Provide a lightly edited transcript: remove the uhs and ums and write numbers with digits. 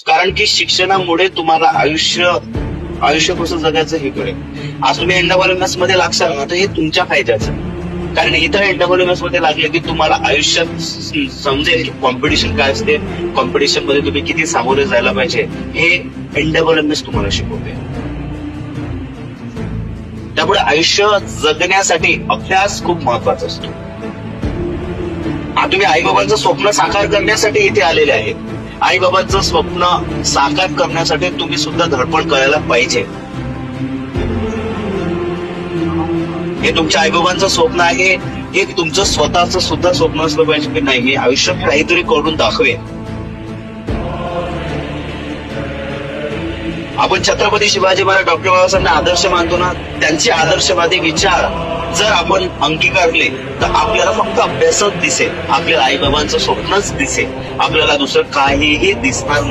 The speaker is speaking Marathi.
कारण की शिक्षणामुळे तुम्हाला आयुष्य कसं जगायचं हे कळेल. आज तुम्ही एनडब्ल्यूएमएस मध्ये लागसाल ना तर हे तुमच्या फायद्याचं, कारण इथं एनडब्ल्यूएमएस मध्ये लागले की तुम्हाला आयुष्यात समजेल की कॉम्पिटिशन काय असते, कॉम्पिटिशन मध्ये तुम्ही किती सामोरे जायला पाहिजे हे एनडब्ल्यूएमएस तुम्हाला शिकवते. त्यामुळे आयुष्य जगण्यासाठी अभ्यास खूप महत्वाचा असतो. तुम्ही आईबाबांचं स्वप्न साकार करण्यासाठी इथे आलेले आहेत. आईबाबांचं स्वप्न साकार करण्यासाठी तुम्ही सुद्धा धडपड करायला पाहिजे. हे तुमच्या आईबाबांचं स्वप्न आहे, हे तुमचं स्वतःचं सुद्धा स्वप्न असलं पाहिजे की नाही मी आयुष्यात काहीतरी करून दाखवेन. आपण छत्रपती शिवाजी महाराज, डॉक्टर बाबासाहेबांना आदर्श मानतो ना, त्यांचे आदर्शवादी विचार जर आपण अंगीकारले तर आपल्याला फक्त अभ्यासच दिसेल, आपल्याला आईबाबांचं स्वप्नच दिसेल, आपल्याला दुसरं काहीही दिसणार नाही.